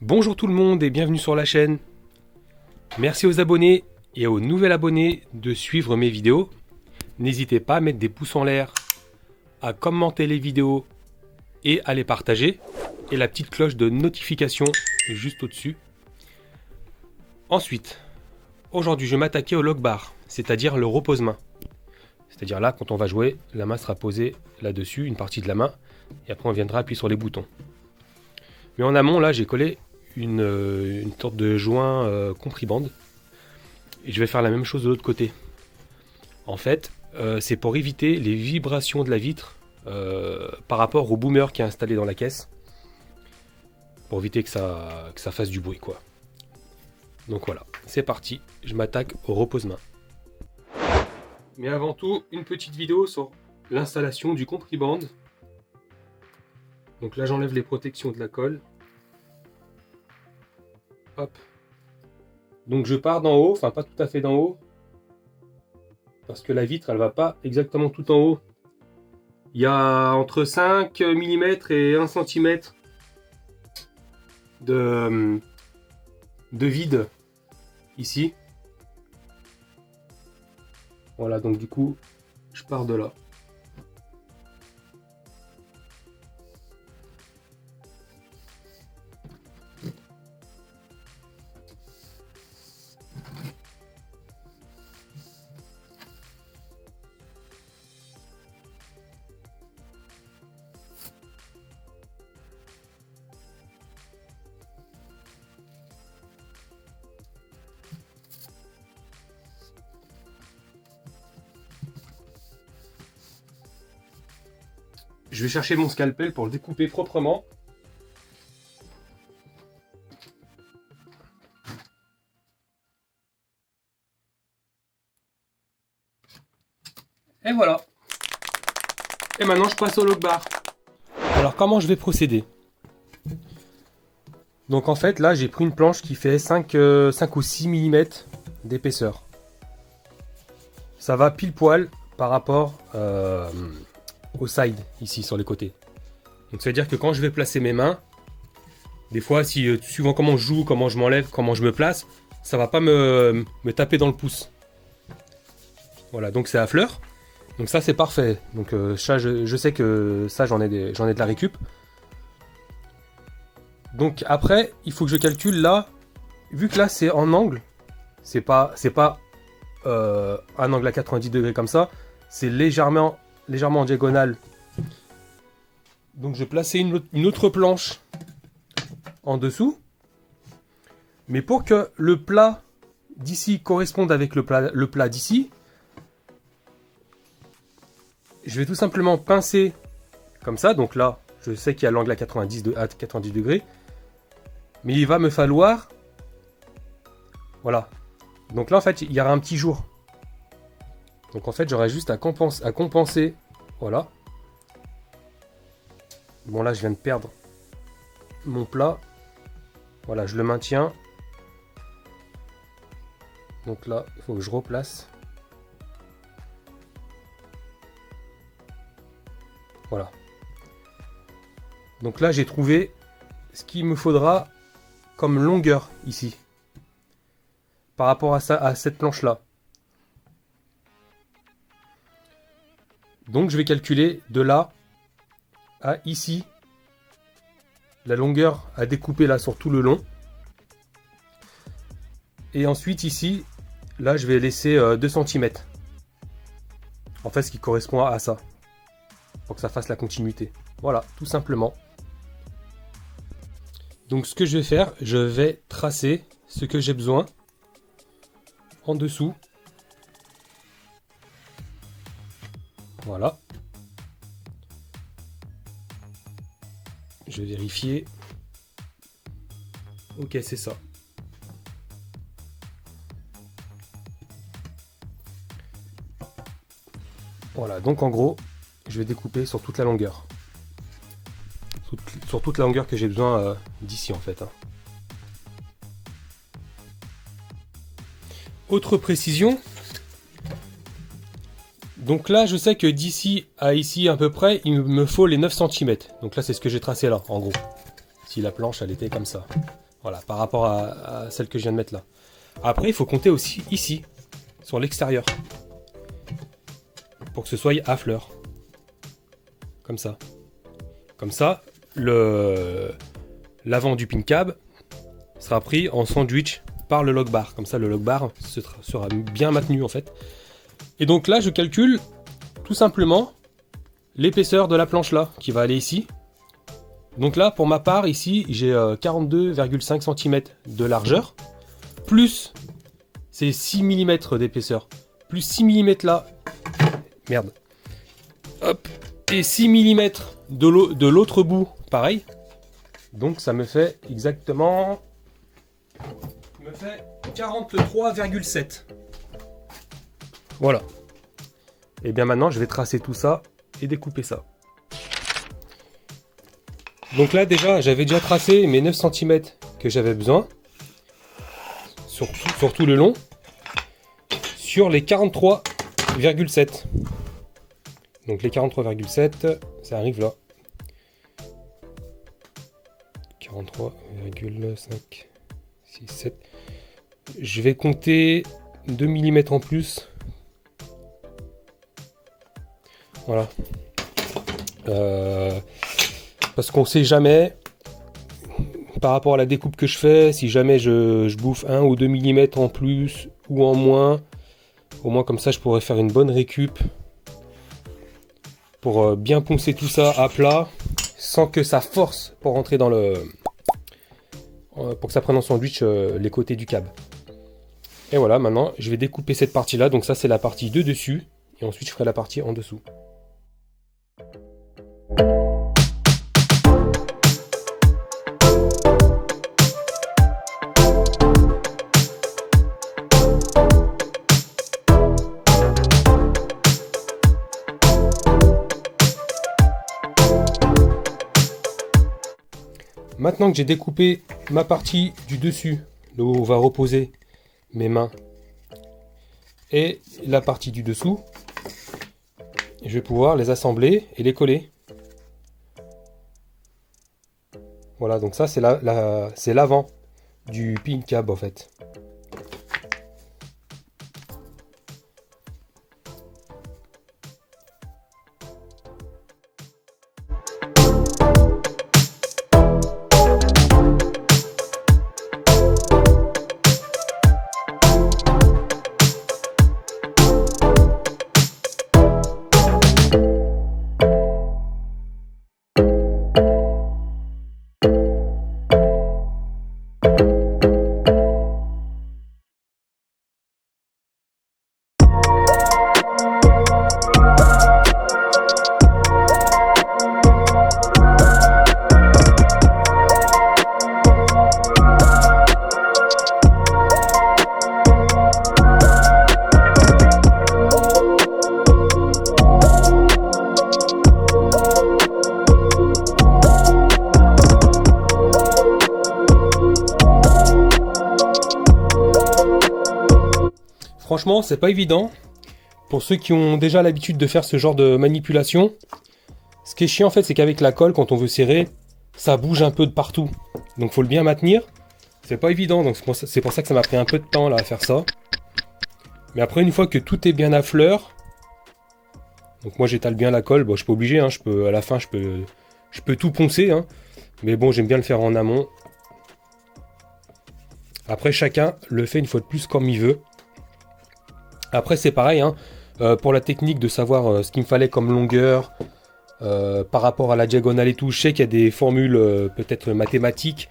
Bonjour tout le monde et bienvenue sur la chaîne. Merci aux abonnés et aux nouveaux abonnés de suivre mes vidéos. N'hésitez pas à mettre des pouces en l'air, à commenter les vidéos et à les partager. Et la petite cloche de notification juste au-dessus. Ensuite, aujourd'hui je vais m'attaquer au lock bar, c'est-à-dire le repose-main. C'est-à-dire là, quand on va jouer, la main sera posée là-dessus, une partie de la main, et après on viendra appuyer sur les boutons. Mais en amont, là, j'ai collé une sorte de joint compriband, et je vais faire la même chose de l'autre côté. En fait, c'est pour éviter les vibrations de la vitre par rapport au boomer qui est installé dans la caisse, pour éviter que ça fasse du bruit, quoi. Donc voilà, c'est parti, je m'attaque au repose-main. Mais avant tout, une petite vidéo sur l'installation du compriband. Donc là, j'enlève les protections de la colle. Hop. Donc je pars d'en haut, enfin pas tout à fait d'en haut, parce que la vitre, elle va pas exactement tout en haut. Il y a entre 5 mm et 1 cm de vide ici. Voilà, donc du coup, je pars de là. Je vais chercher mon scalpel pour le découper proprement. Et voilà. Et maintenant je passe au lock bar. Alors comment je vais procéder? Donc en fait là j'ai pris une planche qui fait 5 ou 6 mm d'épaisseur. Ça va pile poil par rapport au side ici sur les côtés. Donc ça veut dire que quand je vais placer mes mains, des fois si suivant comment je joue, comment je m'enlève, comment je me place, ça va pas me taper dans le pouce. Voilà, donc c'est à fleur. Donc ça c'est parfait. Donc ça, je sais que ça j'en ai de la récup. Donc après il faut que je calcule là, vu que là c'est en angle, c'est pas un angle à 90 degrés comme ça, c'est légèrement en diagonale. Donc je vais placer une autre planche en dessous. Mais pour que le plat d'ici corresponde avec le plat d'ici, je vais tout simplement pincer comme ça. Donc là, je sais qu'il y a l'angle à 90 degrés. Mais il va me falloir... Voilà. Donc là, en fait, il y aura un petit jour. Donc en fait, j'aurai juste à compenser. Voilà. Bon, là, je viens de perdre mon plat. Voilà, je le maintiens. Donc là, il faut que je replace. Voilà. Donc là, j'ai trouvé ce qu'il me faudra comme longueur ici. Par rapport à cette planche-là. Donc je vais calculer de là à ici la longueur à découper là sur tout le long. Et ensuite ici, là je vais laisser 2 cm. En fait ce qui correspond à ça. Pour que ça fasse la continuité. Voilà, tout simplement. Donc ce que je vais faire, je vais tracer ce que j'ai besoin en dessous. Voilà. Je vais vérifier. Ok, c'est ça. Voilà, donc en gros, je vais découper sur toute la longueur. Sur toute la longueur que j'ai besoin d'ici en fait. Autre précision. Donc là, je sais que d'ici à ici à peu près, il me faut les 9 cm. Donc là, c'est ce que j'ai tracé là, en gros. Si la planche, elle était comme ça. Voilà, par rapport à celle que je viens de mettre là. Après, il faut compter aussi ici, sur l'extérieur. Pour que ce soit à fleur. Comme ça. Comme ça, l'avant du pin cab sera pris en sandwich par le lock bar. Comme ça, le lock bar sera bien maintenu en fait. Et donc là, je calcule tout simplement l'épaisseur de la planche là, qui va aller ici. Donc là, pour ma part, ici, j'ai 42,5 cm de largeur, plus c'est 6 mm d'épaisseur, plus 6 mm là, merde, hop, et 6 mm de l'autre bout, pareil. Donc ça me fait exactement 43,7. Voilà. Et bien maintenant, je vais tracer tout ça et découper ça. Donc là déjà, j'avais déjà tracé mes 9 cm que j'avais besoin, sur tout le long, sur les 43,7. Donc les 43,7, ça arrive là. 43,5, 6, 7. Je vais compter 2 mm en plus. Voilà. Parce qu'on sait jamais, par rapport à la découpe que je fais, si jamais je bouffe 1 ou 2 mm en plus ou en moins, au moins comme ça je pourrais faire une bonne récup pour bien poncer tout ça à plat sans que ça force pour rentrer dans le... pour que ça prenne en sandwich les côtés du cab. Et voilà, maintenant je vais découper cette partie là, donc ça c'est la partie de dessus et ensuite je ferai la partie en dessous. Maintenant que j'ai découpé ma partie du dessus, là où on va reposer mes mains, et la partie du dessous, je vais pouvoir les assembler et les coller. Voilà, donc ça c'est c'est l'avant du pin cab en fait. Franchement, c'est pas évident. Pour ceux qui ont déjà l'habitude de faire ce genre de manipulation, ce qui est chiant en fait, c'est qu'avec la colle, quand on veut serrer, ça bouge un peu de partout. Donc faut le bien maintenir. C'est pas évident, donc c'est pour ça que ça m'a pris un peu de temps là à faire ça. Mais après, une fois que tout est bien à fleur, donc moi j'étale bien la colle. Bon, je suis pas obligé, hein, à la fin je peux tout poncer, hein. Mais bon, j'aime bien le faire en amont. Après, chacun le fait une fois de plus comme il veut. Après c'est pareil, hein, pour la technique de savoir ce qu'il me fallait comme longueur par rapport à la diagonale et tout. Je sais qu'il y a des formules peut-être mathématiques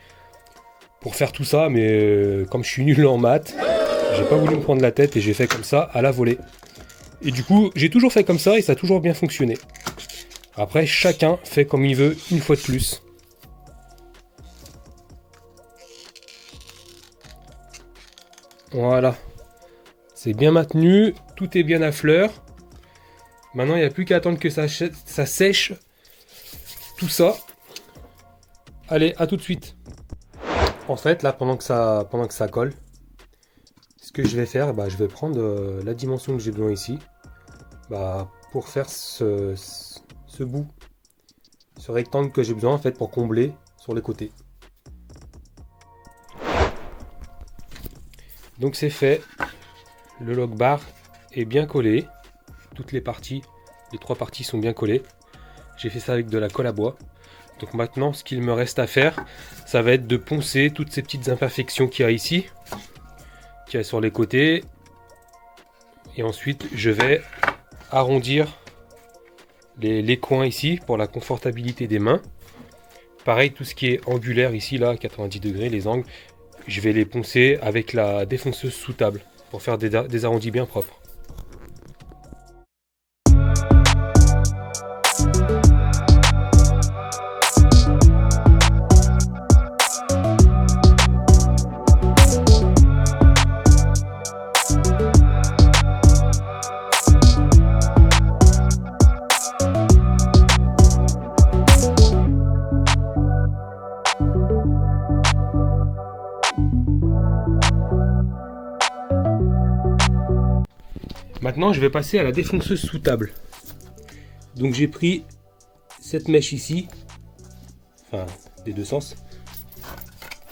pour faire tout ça, mais comme je suis nul en maths, j'ai pas voulu me prendre la tête et j'ai fait comme ça à la volée. Et du coup j'ai toujours fait comme ça et ça a toujours bien fonctionné. Après chacun fait comme il veut une fois de plus. Voilà. C'est bien maintenu, tout est bien à fleur. Maintenant, il n'y a plus qu'à attendre que ça sèche. Tout ça. Allez, à tout de suite. En fait, là, pendant que ça colle, ce que je vais faire, je vais prendre la dimension que j'ai besoin ici. Pour faire ce bout. Ce rectangle que j'ai besoin, en fait, pour combler sur les côtés. Donc c'est fait, le lock bar est bien collé, toutes les parties, les 3 parties sont bien collées. J'ai fait ça avec de la colle à bois. Donc maintenant ce qu'il me reste à faire, ça va être de poncer toutes ces petites imperfections qu'il y a ici, qu'il y a sur les côtés. Et ensuite je vais arrondir les coins ici pour la confortabilité des mains. Pareil, tout ce qui est angulaire ici, là, 90 degrés, les angles, je vais les poncer avec la défonceuse sous table pour faire des arrondis bien propres. Maintenant, je vais passer à la défonceuse sous table. Donc j'ai pris cette mèche ici, enfin des deux sens.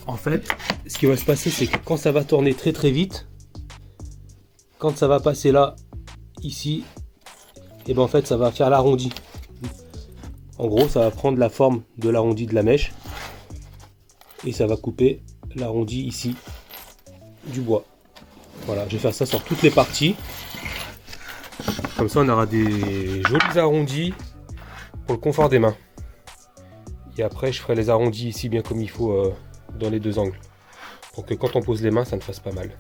En fait, ce qui va se passer, c'est que quand ça va tourner très très vite, quand ça va passer là, ici, et ben en fait ça va faire l'arrondi. En gros, ça va prendre la forme de l'arrondi de la mèche et ça va couper l'arrondi ici du bois. Voilà, je vais faire ça sur toutes les parties. Comme ça, on aura des jolis arrondis pour le confort des mains. Et après, je ferai les arrondis ici bien comme il faut dans les deux angles. Pour que quand on pose les mains, ça ne fasse pas mal.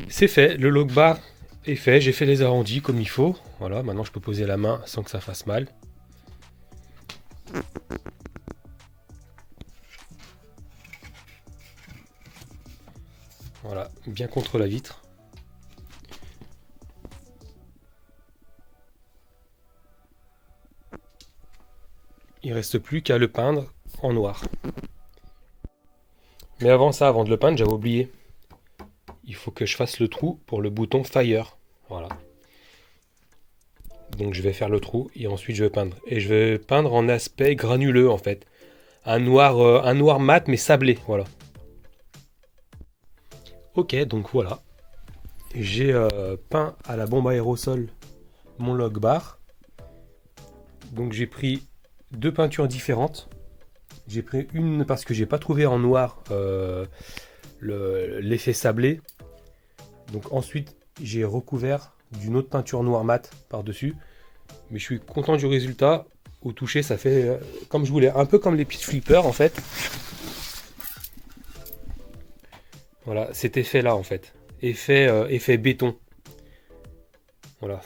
C'est fait, le lock bar est fait, j'ai fait les arrondis comme il faut. Voilà, maintenant je peux poser la main sans que ça fasse mal. Voilà, bien contre la vitre. Il reste plus qu'à le peindre en noir. Mais avant ça, avant de le peindre, j'avais oublié. Il faut que je fasse le trou pour le bouton Fire. Voilà. Donc je vais faire le trou et ensuite je vais peindre. Et je vais peindre en aspect granuleux en fait. Un noir mat mais sablé. Voilà. Ok, donc voilà. J'ai peint à la bombe aérosol mon lock bar. Donc j'ai pris 2 peintures différentes. J'ai pris une parce que j'ai pas trouvé en noir l'effet sablé. Donc ensuite j'ai recouvert d'une autre peinture noir mat par dessus. Mais je suis content du résultat. Au toucher ça fait comme je voulais. Un peu comme les petits flippers en fait. Voilà, cet effet là en fait. Effet béton. Voilà.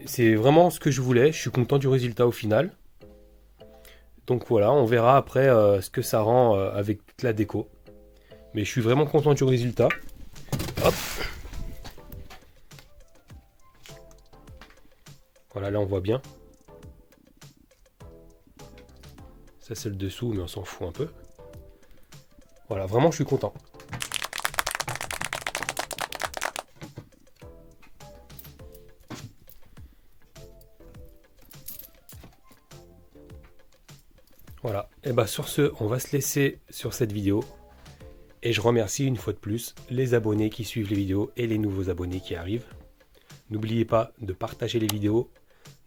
C'est vraiment ce que je voulais. Je suis content du résultat au final. Donc voilà, on verra après ce que ça rend avec toute la déco. Mais je suis vraiment content du résultat. Hop. Voilà, là on voit bien. Ça c'est le dessous, mais on s'en fout un peu. Voilà, vraiment je suis content. Voilà, et bah sur ce, on va se laisser sur cette vidéo. Et je remercie une fois de plus les abonnés qui suivent les vidéos et les nouveaux abonnés qui arrivent. N'oubliez pas de partager les vidéos,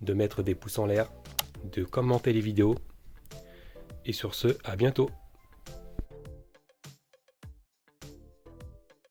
de mettre des pouces en l'air, de commenter les vidéos. Et sur ce, à bientôt.